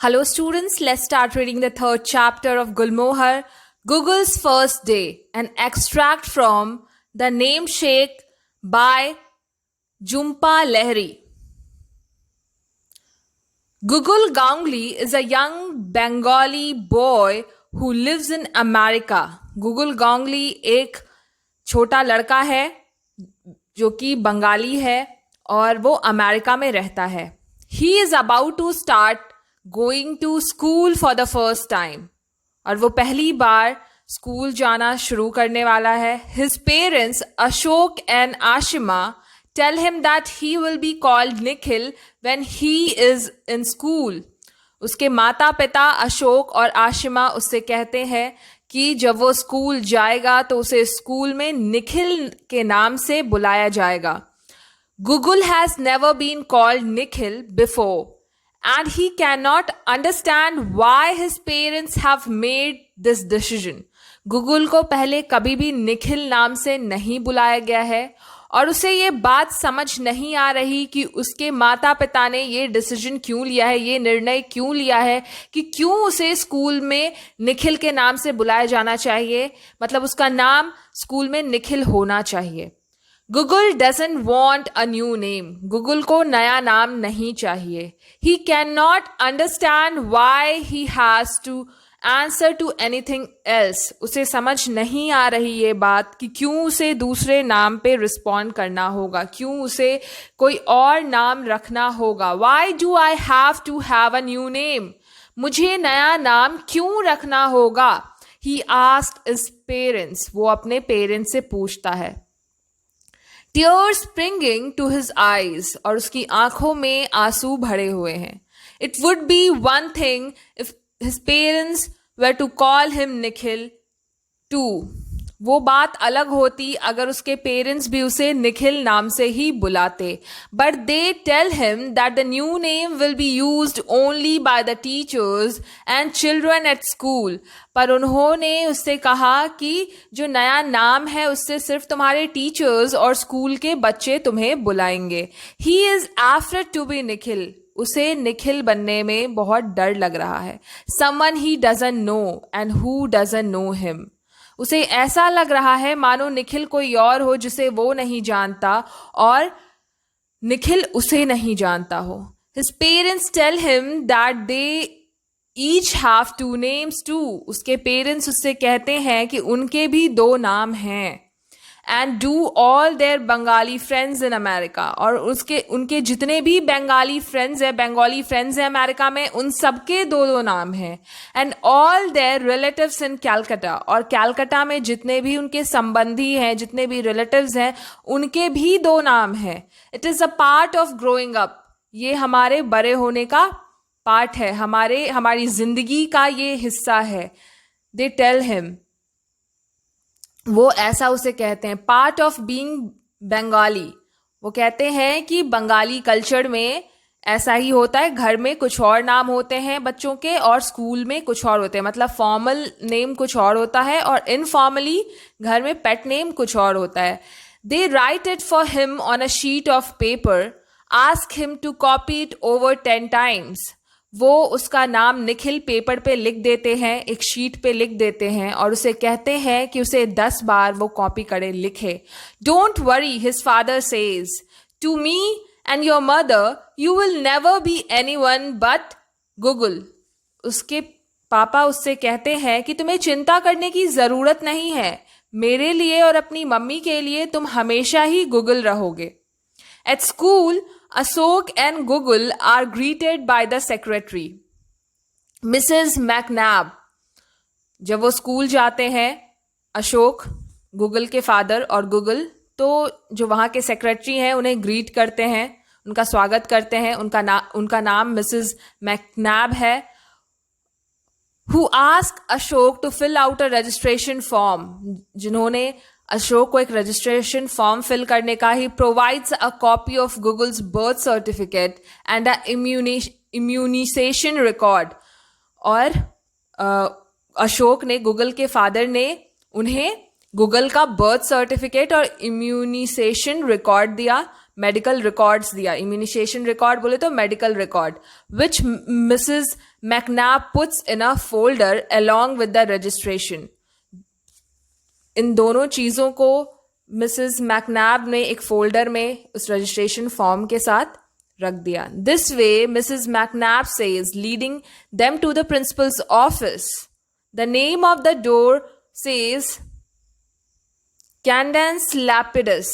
Hello, students. Let's start reading the third chapter of Gulmohar, Google's First Day, an extract from The Namesake by Jhumpa Lahiri. Google Gangli is a young Bengali boy who lives in America. Google Gangli एक छोटा लड़का है जो कि बंगाली है और वो America में रहता है. He is about to start going to school for the first time. और वो पहली बार स्कूल जाना शुरू करने वाला है. His parents, Ashok and Ashima, tell him that he will be called Nikhil when he is in school. उसके माता पिता अशोक और आशिमा उससे कहते हैं कि जब वो स्कूल जाएगा तो उसे स्कूल में निखिल के नाम से बुलाया जाएगा. Google has never been called Nikhil before and he cannot understand why his parents have made this decision. Google को पहले कभी भी निखिल नाम से नहीं बुलाया गया है और उसे ये बात समझ नहीं आ रही कि उसके माता पिता ने ये डिसीजन क्यों लिया है, ये निर्णय क्यों लिया है कि क्यों उसे स्कूल में निखिल के नाम से बुलाया जाना चाहिए, मतलब उसका नाम स्कूल में निखिल होना चाहिए. Google doesn't want a new name. Google को नया नाम नहीं चाहिए. He cannot understand why he has to answer to anything else. उसे समझ नहीं आ रही ये बात कि क्यों उसे दूसरे नाम पे रिस्पॉन्ड करना होगा, क्यों उसे कोई और नाम रखना होगा. Why do I have to have a new name? मुझे नया नाम क्यों रखना होगा? He asked his parents. वो अपने पेरेंट्स से पूछता है. Tears springing to his eyes, और उसकी आंखों में आंसू भरे हुए हैं. It would be one thing if his parents were to call him Nikhil too. वो बात अलग होती अगर उसके पेरेंट्स भी उसे निखिल नाम से ही बुलाते. But they tell him that the new name will be used only by the teachers and children at school. पर उन्होंने उससे कहा कि जो नया नाम है उससे सिर्फ तुम्हारे टीचर्स और स्कूल के बच्चे तुम्हें बुलाएंगे. He is afraid to be Nikhil. उसे निखिल बनने में बहुत डर लग रहा है. Someone he doesn't know and who doesn't know him. उसे ऐसा लग रहा है मानो निखिल कोई और हो जिसे वो नहीं जानता और निखिल उसे नहीं जानता हो. His parents tell him that they each have two names too. उसके पेरेंट्स उससे कहते हैं कि उनके भी दो नाम हैं. And do all their Bengali friends in America. और उनके जितने भी बंगाली फ्रेंड्स हैं अमेरिका में, उन सबके दो दो नाम हैं. And all their relatives in Calcutta. और कैलकटा में जितने भी उनके संबंधी हैं, जितने भी रिलेटिव्स हैं, उनके भी दो नाम हैं. It is a part of growing up. ये हमारे बड़े होने का पार्ट है, हमारी जिंदगी का ये हिस्सा है. They tell him. वो ऐसा उसे कहते हैं. Part of being Bengali. वो कहते हैं कि बंगाली कल्चर में ऐसा ही होता है. घर में कुछ और नाम होते हैं बच्चों के और स्कूल में कुछ और होते हैं. मतलब फॉर्मल नेम कुछ और होता है और इनफॉर्मली घर में पेट नेम कुछ और होता है. They write it for him on a sheet of paper, ask him to copy it over 10 times. वो उसका नाम निखिल पेपर पे लिख देते हैं, एक शीट पे लिख देते हैं और उसे कहते हैं कि उसे 10 बार वो कॉपी करे, लिखे. Don't worry, his father says, to me and your mother you will never be anyone but Google. उसके पापा उससे कहते हैं कि तुम्हें चिंता करने की जरूरत नहीं है, मेरे लिए और अपनी मम्मी के लिए तुम हमेशा ही गूगल रहोगे. At school Ashok and Google are greeted by the secretary, Mrs. McNabb. जब वो स्कूल जाते हैं, अशोक, गूगल के फादर और गूगल, तो जो वहाँ के सेक्रेटरी हैं उन्हें ग्रीट करते हैं, उनका स्वागत करते हैं. उनका नाम मिसेस मैकनैब है. Who ask Ashok to fill out a registration form. जिन्होंने अशोक को एक रजिस्ट्रेशन फॉर्म फिल करने का. He provides a copy of Google's birth certificate and a immunization record. और अशोक ने, गूगल के फादर ने उन्हें गूगल का बर्थ सर्टिफिकेट और इम्यूनाइजेशन रिकॉर्ड दिया. मेडिकल रिकॉर्ड्स दिया, इम्यूनाइजेशन रिकॉर्ड बोले तो medical record, which Mrs McNab puts in a folder along with the registration. इन दोनों चीज़ों को मिसेस मैकनाब ने एक फोल्डर में उस रजिस्ट्रेशन फॉर्म के साथ रख दिया। This way Mrs McNab says, leading them to the principal's office. The name of the door says Candace Lapidus.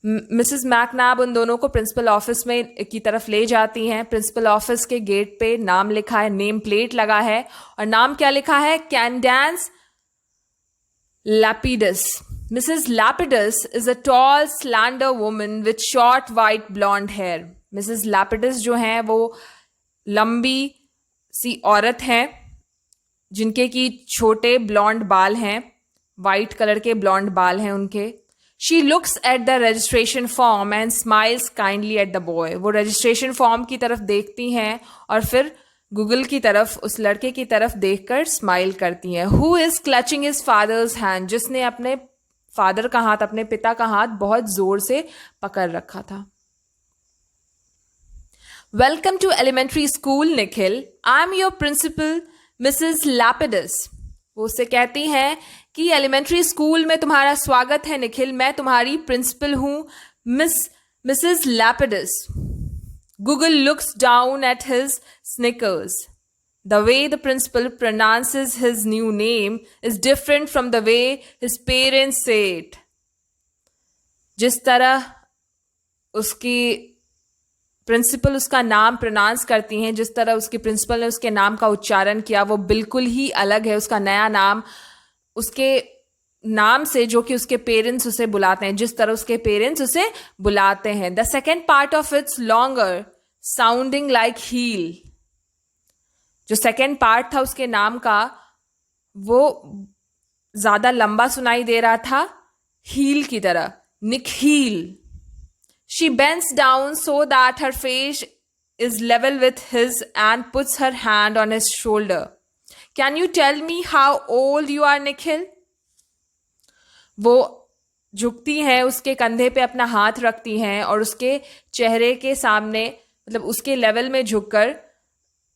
Mrs McNab उन दोनों को प्रिंसिपल ऑफिस में की तरफ ले जाती हैं। प्रिंसिपल ऑफिस के गेट पे नाम लिखा है, नेम प्लेट लगा है, और नाम क्या लिखा है? कैंडेंस Lapidus. Mrs. Lapidus is a tall, slender woman with short, white, blonde hair. Mrs. Lapidus जो हैं वो लंबी सी औरत हैं जिनके की छोटे ब्लॉन्ड बाल हैं, वाइट कलर के ब्लॉन्ड बाल हैं उनके। She looks at the registration form and smiles kindly at the boy. वो रजिस्ट्रेशन फॉर्म की तरफ देखती हैं और फिर गूगल की तरफ, उस लड़के की तरफ देखकर स्माइल करती हैं। Who is clutching his father's hand, जिसने अपने फादर का हाथ, अपने पिता का हाथ बहुत जोर से पकड़ रखा था। Welcome to elementary school Nikhil, I am your principal Mrs Lapidus. वो उससे कहती हैं कि एलिमेंट्री स्कूल में तुम्हारा स्वागत है निखिल, मैं तुम्हारी प्रिंसिपल हूं Mrs लैपिडस। Google looks down at his sneakers. The way the principal pronounces his new name is different from the way his parents say it. जिस तरह उसकी प्रिंसिपल उसका नाम प्रोनाउंस करती हैं, जिस तरह उसकी प्रिंसिपल ने उसके नाम का उच्चारण किया, वो बिल्कुल ही अलग है उसका नया नाम उसके नाम से जो कि उसके पेरेंट्स उसे बुलाते हैं, जिस तरह उसके पेरेंट्स उसे बुलाते हैं। The second part of it's longer sounding like heel. जो सेकेंड पार्ट था उसके नाम का वो ज्यादा लंबा सुनाई दे रहा था, हील की तरह, Nikhil. She bends down so that her face is level with his and puts her hand on his shoulder. Can you tell me how old you are Nikhil? वो झुकती हैं, उसके कंधे पे अपना हाथ रखती हैं और उसके चेहरे के सामने, मतलब उसके लेवल में झुककर,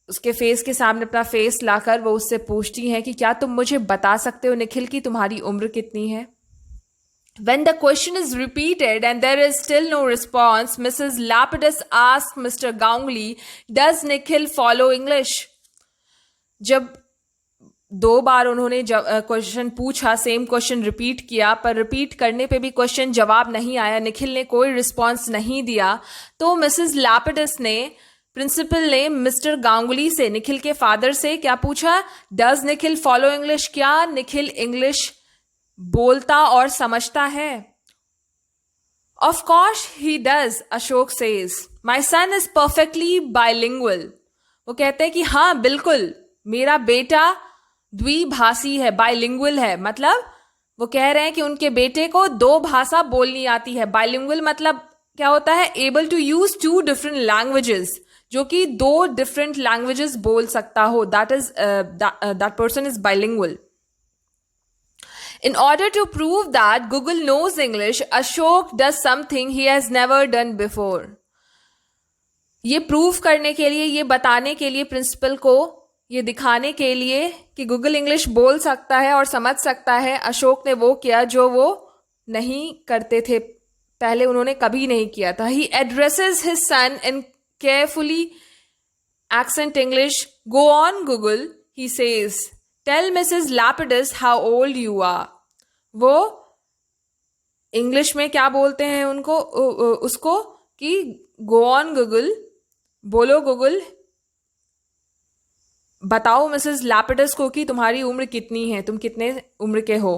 उसके फेस के सामने अपना फेस लाकर वो उससे पूछती हैं कि क्या तुम मुझे बता सकते हो निखिल कि तुम्हारी उम्र कितनी है? When the question is repeated and there is still no response, Mrs. Lapidus asks Mr. Ganguly, does Nikhil follow English? जब 2 बार उन्होंने क्वेश्चन पूछा, सेम क्वेश्चन रिपीट किया, पर रिपीट करने पे भी क्वेश्चन जवाब नहीं आया, निखिल ने कोई रिस्पॉन्स नहीं दिया, तो मिसेस लैपिडस ने, प्रिंसिपल ने मिस्टर गांगुली से, निखिल के फादर से क्या पूछा? Does Nikhil follow English? क्या निखिल इंग्लिश बोलता और समझता है? Of course he does, Ashok says. My son is perfectly bilingual. वो कहते हैं कि हाँ बिल्कुल, मेरा बेटा द्विभाषी है, बाइलिंगुअल है। मतलब वो कह रहे हैं कि उनके बेटे को 2 भाषा बोलनी आती है। बाइलिंगुअल मतलब क्या होता है? Able to use 2 different languages, जो कि 2 डिफरेंट लैंग्वेजेस बोल सकता हो। That person is bilingual. In order to prove that Google knows English, Ashok does something he has never done before. ये प्रूव करने के लिए, ये बताने के लिए, प्रिंसिपल को ये दिखाने के लिए कि गूगल इंग्लिश बोल सकता है और समझ सकता है, अशोक ने वो किया जो वो नहीं करते थे पहले, उन्होंने कभी नहीं किया था। He addresses his son in carefully accent English. Go on, Google, he says. Tell Mrs. Lapidus how old you are. वो इंग्लिश में क्या बोलते हैं उसको कि go on Google, बोलो गूगल, बताओ मिसेस लैपिडस को कि तुम्हारी उम्र कितनी है, तुम कितने उम्र के हो।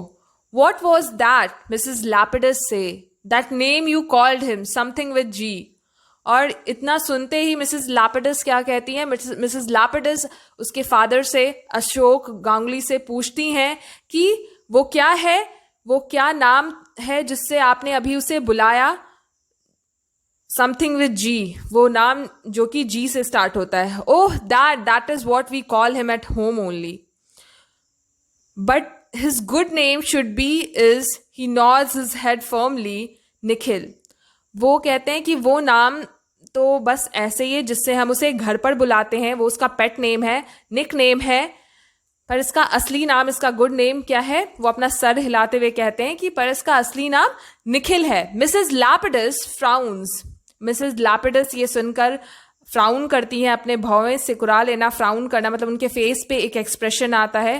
What was that? Mrs. Lapidus say. That name you called him, something with G. और इतना सुनते ही मिसेस लैपिडस क्या कहती हैं? मिसेस लैपिडस उसके फादर से, अशोक गांगुली से पूछती हैं कि वो क्या है, वो क्या नाम है जिससे आपने अभी उसे बुलाया? समथिंग विद जी, वो नाम जो कि जी से स्टार्ट होता है। Oh that is what we call him at home only, but his good name should be is, he nods his head firmly, Nikhil. वो कहते हैं कि वो नाम तो बस ऐसे ही है जिससे हम उसे घर पर बुलाते हैं, वो उसका पेट नेम है, निक नेम है, पर इसका असली नाम, इसका गुड नेम क्या है? वो अपना सर हिलाते हुए कहते हैं कि पर इसका असली नाम निखिल है। मिसेस लैपिडस फ्राउन्स। मिसेस लैपिडस ये सुनकर फ्राउन करती हैं, अपने भौवें सिकुड़ा लेना, फ्राउन करना मतलब उनके फेस पे एक एक्सप्रेशन आता है।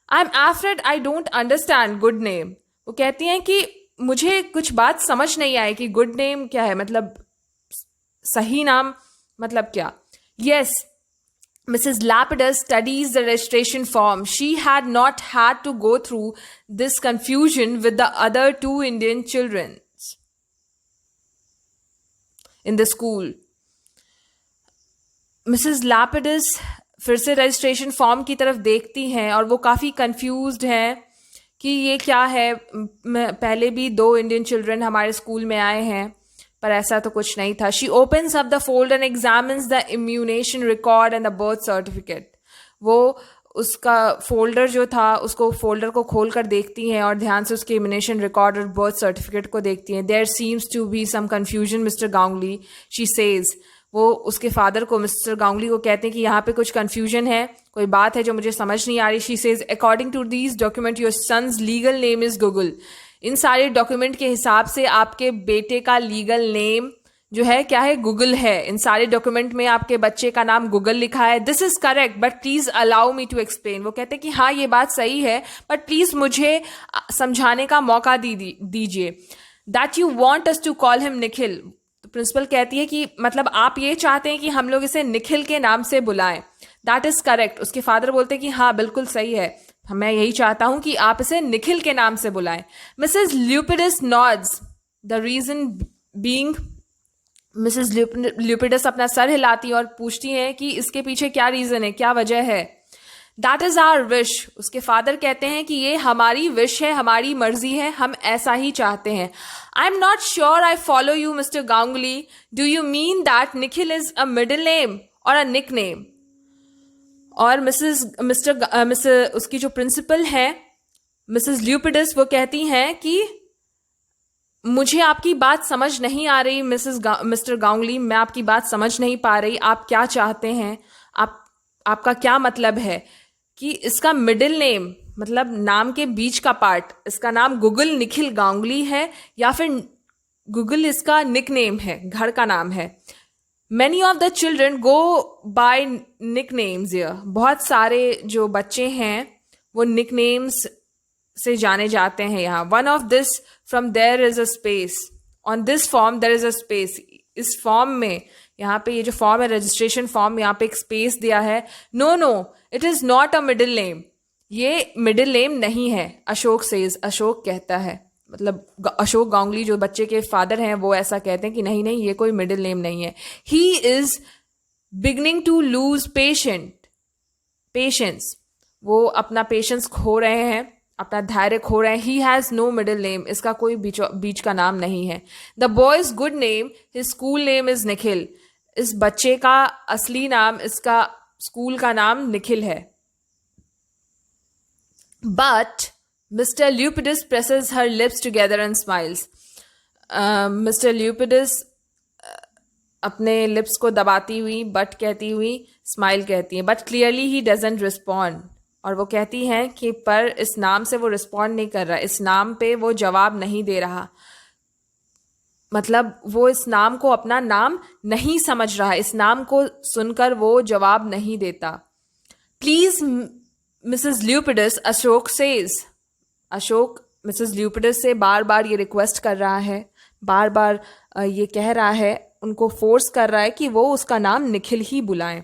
I am afraid I don't understand good name. वो कहती हैं कि मुझे कुछ बात समझ नहीं आई कि गुड नेम क्या है, मतलब सही नाम मतलब क्या? Yes, Mrs. Lapidus studies the registration form. She had not had to go through this confusion with the other two Indian children in the school. Mrs. Lapidus फिर से रजिस्ट्रेशन फॉर्म की तरफ देखती हैं और वो काफ़ी कंफ्यूज्ड हैं कि ये क्या है। पहले भी 2 इंडियन चिल्ड्रन हमारे स्कूल में आए हैं, पर ऐसा तो कुछ नहीं था। She opens up the folder and examines the immunisation record and the birth certificate. वो उसका फोल्डर जो था, उसको फोल्डर को खोल कर देखती हैं और ध्यान से उसके इम्यूनेशन रिकॉर्ड और बर्थ सर्टिफिकेट को देखती हैं। There seems to be some confusion Mister Ganguly, she says. वो उसके फादर को, मिस्टर गांगुली को कहते हैं कि यहाँ पे कुछ कन्फ्यूजन है, कोई बात है जो मुझे समझ नहीं आ रही। She says according to these document your son's legal name is Google. इन सारे डॉक्यूमेंट के हिसाब से आपके बेटे का लीगल नेम जो है क्या है? गूगल है। इन सारे डॉक्यूमेंट में आपके बच्चे का नाम गूगल लिखा है। This is correct but please allow me to explain. वो कहते हैं कि हाँ ये बात सही है, बट प्लीज मुझे समझाने का मौका दीजिए। That you want us to call him Nikhil. तो प्रिंसिपल कहती है कि मतलब आप ये चाहते हैं कि हम लोग इसे निखिल के नाम से बुलाएं। That is correct. उसके फादर बोलते हैं कि हाँ बिल्कुल सही है, मैं यही चाहता हूं कि आप इसे निखिल के नाम से बुलाएं। Mrs Lapidus nods, the reason being. Mrs Lapidus अपना सर हिलाती और पूछती हैं कि इसके पीछे क्या रीजन है, क्या वजह है? That is our wish. उसके फादर कहते हैं कि ये हमारी विश है, हमारी मर्जी है, हम ऐसा ही चाहते हैं। I am not sure I follow you mister Ganguly. Do you mean that Nikhil is a middle name और अ निक नेम? और मिस्टर उसकी जो प्रिंसिपल है मिसेस ल्यूपिडस, वो कहती हैं कि मुझे आपकी बात समझ नहीं आ रही मिस्टर गांगुली, मैं आपकी बात समझ नहीं पा रही। आप क्या चाहते हैं? आपका क्या मतलब है कि इसका मिडिल नेम मतलब नाम के बीच का पार्ट, इसका नाम गूगल निखिल गांगुली है या फिर गूगल इसका निक नेम है, घर का नाम है? Many of the children go by nicknames here. बहुत सारे जो बच्चे हैं वो nicknames से जाने जाते हैं यहाँ। One of this from there is a space. On this form there is a space. इस फॉर्म में, यहाँ पे ये जो फॉर्म है रजिस्ट्रेशन फॉर्म, यहाँ पे एक स्पेस दिया है। No, no, it is not a middle name. ये मिडिल नेम नहीं है, अशोक सेज। अशोक कहता है, मतलब अशोक गांगुली जो बच्चे के फादर हैं वो ऐसा कहते हैं कि नहीं नहीं ये कोई मिडिल नेम नहीं है। He is beginning to lose patience. वो अपना पेशेंस खो रहे हैं, अपना धैर्य खो रहे हैं। He has no middle name, इसका कोई बीच का नाम नहीं है। The boy's good name his school name is Nikhil. इस बच्चे का असली नाम, इसका स्कूल का नाम निखिल है। But Mr. Lepidus presses her lips together and smiles. Mr. Lepidus अपने लिप्स को दबाती हुई बट कहती हुई स्माइल कहती है। But clearly he doesn't respond. और वो कहती हैं कि पर इस नाम से वो रिस्पॉन्ड नहीं कर रहा, इस नाम पे वो जवाब नहीं दे रहा, मतलब वो इस नाम को अपना नाम नहीं समझ रहा, इस नाम को सुनकर वो जवाब नहीं देता। Please Mrs Lapidus, Ashok says. Ashok Mrs Lapidus से बार बार ये रिक्वेस्ट कर रहा है, बार बार ये कह रहा है, उनको फोर्स कर रहा है कि वो उसका नाम निखिल ही बुलाएं।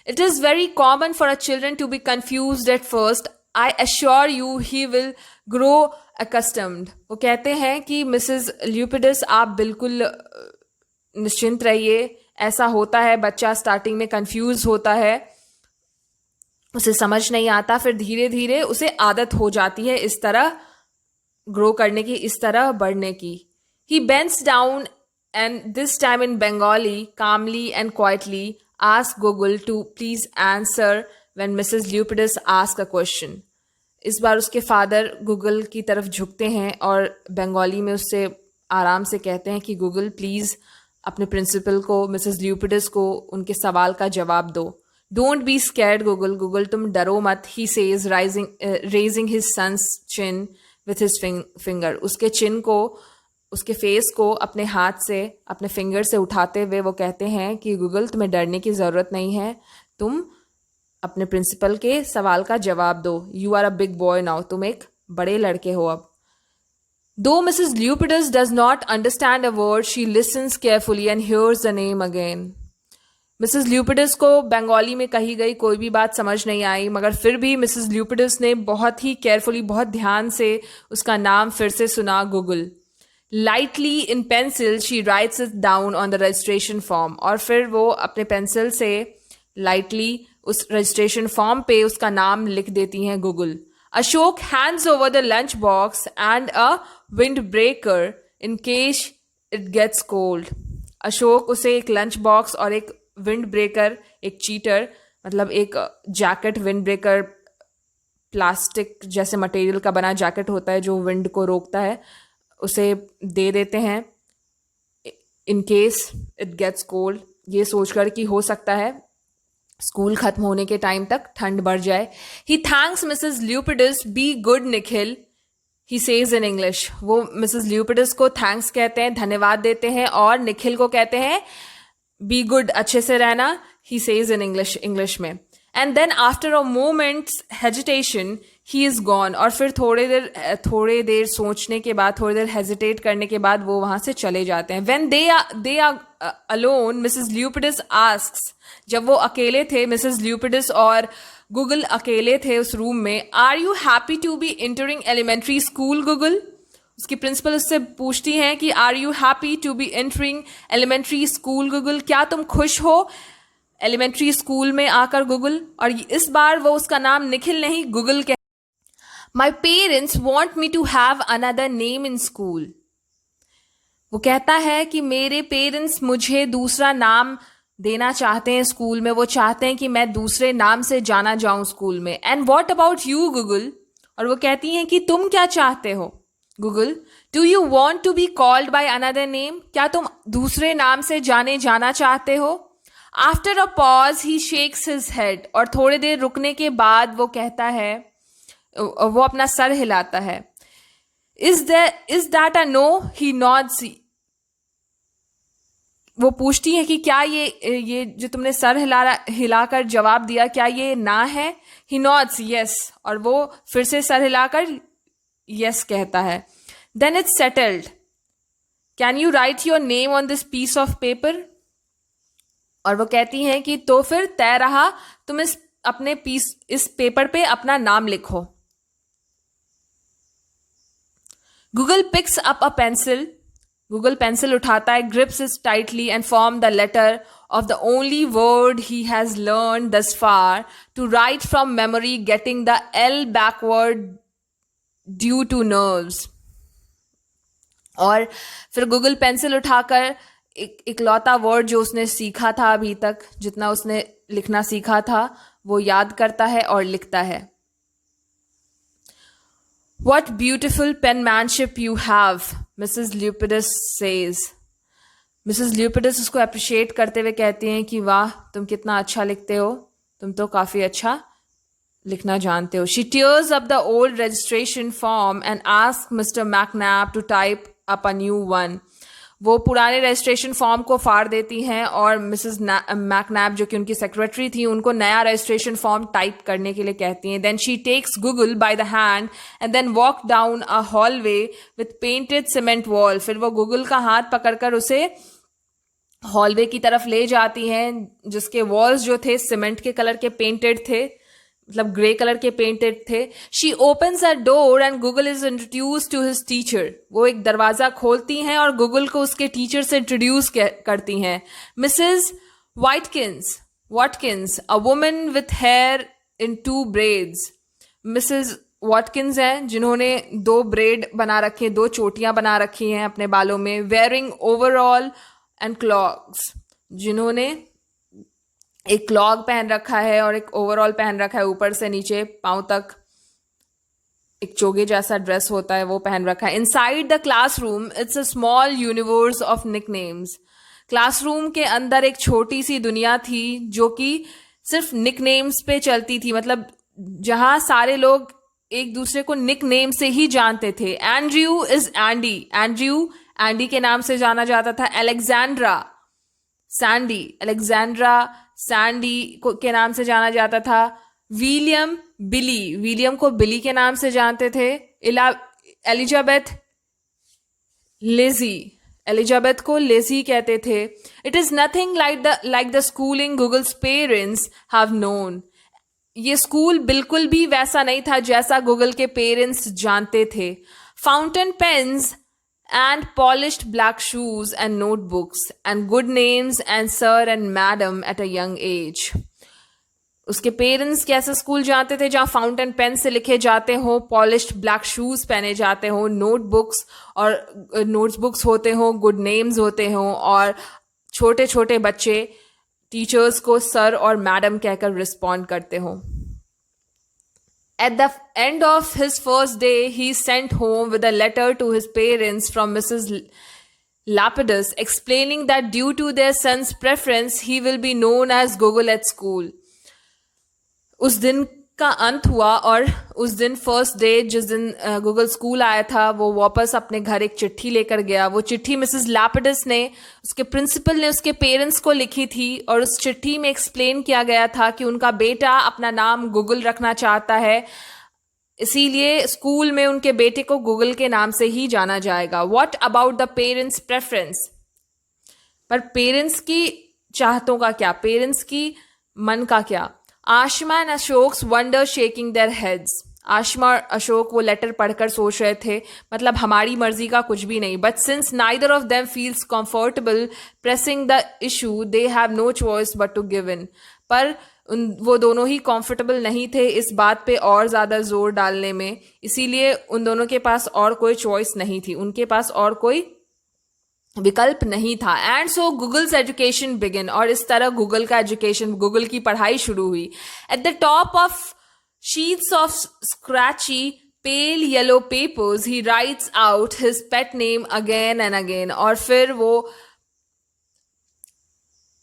It is very common for a children to be confused at first. I assure you he will grow accustomed. वो कहते हैं कि मिसेस ल्यूपिडस आप बिल्कुल निश्चिंत रहिए, ऐसा होता है, बच्चा स्टार्टिंग में कन्फ्यूज होता है, उसे समझ नहीं आता, फिर धीरे धीरे उसे आदत हो जाती है इस तरह ग्रो करने की, इस तरह बढ़ने की। He bends down and this time in Bengali calmly and quietly ask Google to please answer when Mrs Lapidus ask a question. इस बार उसके फादर गूगल की तरफ झुकते हैं और बंगाली में उससे आराम से कहते हैं कि गूगल प्लीज़ अपने प्रिंसिपल को, मिसेस ल्यूपिडस को, उनके सवाल का जवाब दो. Don't be scared Google, Google तुम डरो मत, he says raising his son's chin with his finger. उसके चिन को, उसके फेस को अपने हाथ से, अपने फिंगर से उठाते हुए वो कहते हैं कि गूगल तुम्हें डरने की ज़रूरत नहीं है, तुम अपने प्रिंसिपल के सवाल का जवाब दो. You are a big boy now, तुम एक बड़े लड़के हो अब. Though Mrs. Lupidus does not understand a word, she listens carefully and hears the name again. Mrs Lapidus को बंगाली में कही गई कोई भी बात समझ नहीं आई, मगर फिर भी मिसेस ल्यूपिडस ने बहुत ही केयरफुली, बहुत ध्यान से उसका नाम फिर से सुना, Google. Lightly in pencil she writes it down on the registration form. और फिर वो अपने पेंसिल से लाइटली उस रजिस्ट्रेशन फॉर्म पे उसका नाम लिख देती हैं, Google. Ashok hands over the lunch box and a windbreaker in case it gets cold. Ashok उसे एक लंच बॉक्स और एक विंड ब्रेकर, एक चीटर, मतलब एक जैकेट, विंड ब्रेकर प्लास्टिक जैसे मटेरियल का बना जैकेट होता है जो विंड को रोकता है, उसे दे देते हैं in case it gets cold, ये सोचकर कि हो सकता है स्कूल खत्म होने के टाइम तक ठंड बढ़ जाए. He thanks Mrs Lapidus, be good Nikhil, he says in English. वो मिसेस ल्यूपिडस को थैंक्स कहते हैं, धन्यवाद देते हैं, और निखिल को कहते हैं बी गुड, अच्छे से रहना, ही सेज इन इंग्लिश में. And then after a moment's hesitation he is gone. और फिर थोड़े देर सोचने के बाद, थोड़ी देर हेजिटेट करने के बाद वो वहां से चले जाते हैं. When they are alone Mrs Lapidus asks, जब वो अकेले थे, मिसेस ल्यूपिडस और गूगल अकेले थे उस रूम में, are you happy to be entering elementary school Google. उसकी प्रिंसिपल उससे पूछती हैं कि are you happy to be entering elementary school Google, क्या तुम खुश हो एलिमेंट्री स्कूल में आकर गूगल. और इस बार वो उसका नाम निखिल नहीं, गूगल कह. My parents want me to have another name in school. वो कहता है कि मेरे पेरेंट्स मुझे दूसरा नाम देना चाहते हैं स्कूल में, वो चाहते हैं कि मैं दूसरे नाम से जाना जाऊं स्कूल में. And what about you Google, और वो कहती हैं कि तुम क्या चाहते हो Google. Do you want to be called by another name, क्या तुम दूसरे नाम से जाना चाहते हो. After a pause he shakes his head, और थोड़ी देर रुकने के बाद वो कहता है, वो अपना सर हिलाता है. Is that a no, he nods. वो पूछती है कि क्या ये जो तुमने सर हिलाकर जवाब दिया, क्या ये ना है. ही नॉड्स यस, और वो फिर से सर हिलाकर यस कहता है. Then it's settled, can you write your name on this piece of paper. और वो कहती हैं कि तो फिर तय रहा, तुम इस पेपर पे अपना नाम लिखो. Google picks up a pencil, Google pencil उठाता है, grips it tightly and form the letter of the only word he has learn thus far to write from memory, getting the L backward due to nerves. और फिर Google pencil उठाकर इकलौता word जो उसने सीखा था अभी तक, जितना उसने लिखना सीखा था, वो याद करता है और लिखता है. What beautiful penmanship you have, Mrs. Lupidus says. Mrs. Lupidus उसको अप्रिशिएट करते हुए कहती हैं कि वाह, तुम कितना अच्छा लिखते हो, तुम तो काफ़ी अच्छा लिखना जानते हो. She tears up the old registration form and asks Mr. McNabb to type up a new one. वो पुराने रजिस्ट्रेशन फॉर्म को फाड़ देती हैं और मिसेस मैकनैब, जो कि उनकी सेक्रेटरी थी, उनको नया रजिस्ट्रेशन फॉर्म टाइप करने के लिए कहती हैं. Then she takes Google by the hand and then walk down a hallway with painted cement wall. फिर वो गूगल का हाथ पकड़कर उसे हॉलवे की तरफ ले जाती हैं, जिसके वॉल्स जो थे सीमेंट के कलर के पेंटेड थे, मतलब ग्रे कलर के पेंटेड थे. She opens a door and Google is introduce to his teacher. वो एक दरवाजा खोलती हैं और गूगल को उसके टीचर से इंट्रोड्यूस करती हैं. Mrs Watkins, a woman with here in 2 breads. Mrs Watkins हैं जिन्होंने 2 ब्रेड बना रखे, 2 चोटियां बना रखी हैं अपने बालों में. वेयरिंग ओवरऑल एंड क्लॉग्स, जिन्होंने एक क्लॉग पहन रखा है और एक ओवरऑल पहन रखा है ऊपर से नीचे पांव तक. एक चोगे जैसा ड्रेस होता है वो पहन रखा है. Inside the classroom it's a small universe of nicknames. Classroom के अंदर एक छोटी सी दुनिया थी जो कि सिर्फ निकनेम्स पे चलती थी. मतलब जहां सारे लोग एक दूसरे को निकनेम से ही जानते थे. Andrew is Andy. Andrew Andy के नाम से जाना जाता था. Alexandra Sandy. एलेक्जेंड्रा सैंडी के नाम से जाना जाता था. विलियम बिली. विलियम को बिली के नाम से जानते थे. Elizabeth lazy. एलिजाबेथ को लेजी कहते थे. It is nothing like the schooling Google's parents have known. ये स्कूल बिल्कुल भी वैसा नहीं था जैसा गूगल के पेरेंट्स जानते थे. Fountain pens and polished black shoes and notebooks and good names and sir and madam at a young age. उसके पेरेंट्स कैसे स्कूल जाते थे जहाँ फाउंटेन पेन से लिखे जाते हो, पॉलिश्ड ब्लैक शूज पहने जाते हो, नोटबुक्स और नोटबुक्स होते हो, गुड नेम्स होते हो और छोटे छोटे बच्चे टीचर्स को सर और मैडम कहकर रिस्पॉन्ड करते हो. At the end of his first day, he sent home with a letter to his parents from Mrs. Lapidus explaining that due to their son's preference, he will be known as Google at school. उस दिन का अंत हुआ और उस दिन first day जिस दिन गूगल स्कूल आया था वो वापस अपने घर एक चिट्ठी लेकर गया. वो चिट्ठी मिसेस लैपिडस ने, उसके प्रिंसिपल ने उसके पेरेंट्स को लिखी थी और उस चिट्ठी में एक्सप्लेन किया गया था कि उनका बेटा अपना नाम गूगल रखना चाहता है, इसीलिए स्कूल में उनके बेटे को गूगल के नाम से ही जाना जाएगा. What about the parents preference. पर पेरेंट्स की चाहतों का क्या, पेरेंट्स की मन का क्या. Ashima and Ashok wonder shaking their heads. Ashima और अशोक वो लेटर पढ़कर सोच रहे थे मतलब हमारी मर्जी का कुछ भी नहीं. But since neither of them feels comfortable pressing the issue they have no choice but to give in. पर वो दोनों ही कंफर्टेबल नहीं थे इस बात पे और ज़्यादा जोर डालने में, इसीलिए उन दोनों के पास और कोई चॉइस नहीं थी, उनके पास और कोई विकल्प नहीं था. And so Google's education begin. और इस तरह गूगल का एजुकेशन, गूगल की पढ़ाई शुरू हुई. At the top of sheets of scratchy pale yellow papers he rights out his pet name again and again. और फिर वो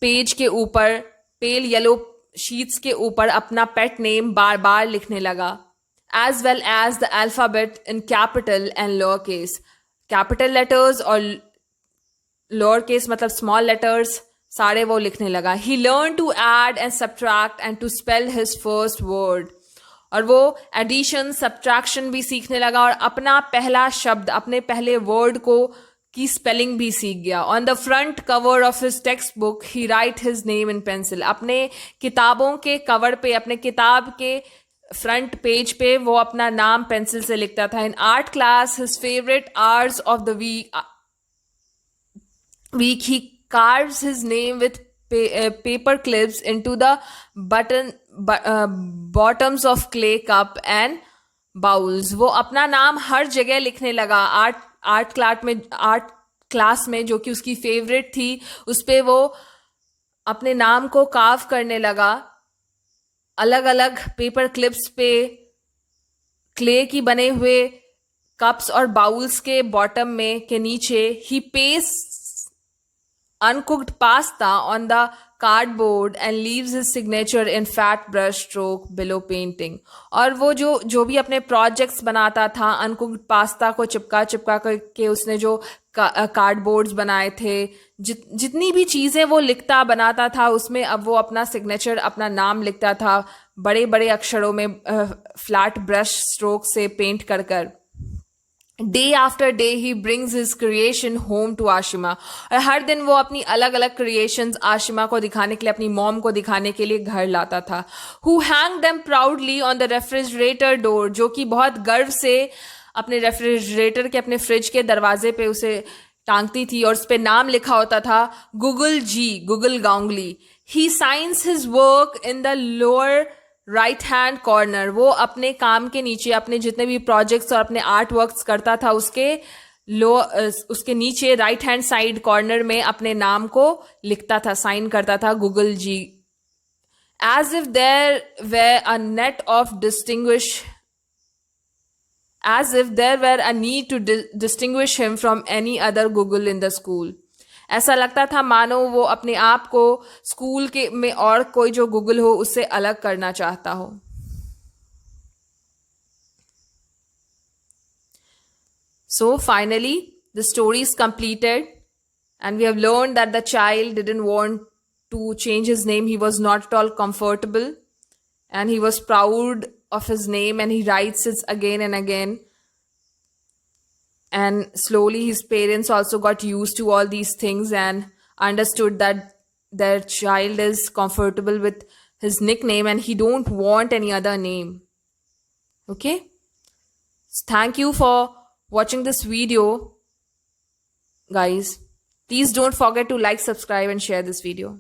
पेज के ऊपर, पेल येलो शीट्स के ऊपर अपना पेट नेम बार बार लिखने लगा. As well as the alphabet in capital and lower case. Capital letters और लोअर केस मतलब स्मॉल लेटर्स सारे वो लिखने लगा. He learn to add and subtract and to spell his first word. और वो एडिशन सब्ट्रैक्शन भी सीखने लगा और अपना पहला शब्द, अपने पहले वर्ड को की स्पेलिंग भी सीख गया. On the front cover of his text book he right his name in pencil. अपने किताबों के कवर पे, अपने किताब के फ्रंट पेज पे वो अपना नाम पेंसिल से लिखता था. इन art class his favourite hours of the week he carves his name with paper clips into the bottoms of clay cup and bowls. वो अपना नाम हर जगह लिखने लगा. आर्ट क्लास में जो कि उसकी फेवरेट थी उस पे वो अपने नाम को कार्व करने लगा. अलग अलग पेपर क्लिप्स पे क्ले की बने हुए कप्स और बाउल्स के बॉटम में के नीचे ही paste uncooked pasta on the cardboard and leaves his signature in fat brush stroke below painting. और वो जो भी अपने प्रोजेक्ट्स बनाता था, अनकुक्ड पास्ता को चिपका के उसने जो कार्डबोर्ड्स बनाए थे, जितनी भी चीज़ें वो लिखता बनाता था उसमें अब वो अपना सिग्नेचर, अपना नाम लिखता था बड़े बड़े अक्षरों में फ्लैट ब्रश स्ट्रोक से पेंट कर. Day after day he brings his creation home to Ashima. और हर दिन वो अपनी अलग अलग क्रिएशंस आशिमा को दिखाने के लिए, अपनी मॉम को दिखाने के लिए घर लाता था. Who hang them proudly on the refrigerator door. जो कि बहुत गर्व से अपने रेफ्रिजरेटर के, अपने फ्रिज के दरवाजे पे उसे टांगती थी और उस पर नाम लिखा होता था Google G, Google Ganguly. He signs his work in the lower right hand corner. वो अपने काम के नीचे अपने जितने भी प्रोजेक्ट्स और अपने आर्ट वर्क्स करता था उसके नीचे राइट हैंड साइड कॉर्नर में अपने नाम को लिखता था, साइन करता था Google G. As if there were a net of as if there were a need to distinguish him from any other Google in the school. ऐसा लगता था मानो वो अपने आप को स्कूल के में और कोई जो गूगल हो उससे अलग करना चाहता हो. So finally, the story is completed, and we have learned that the child didn't want to change his name. He was not at all comfortable, and he was proud of his name, and he writes it again and again. And slowly his parents also got used to all these things and understood that their child is comfortable with his nickname and he don't want any other name. Okay, thank you for watching this video, guys. Please don't forget to like, subscribe and share this video.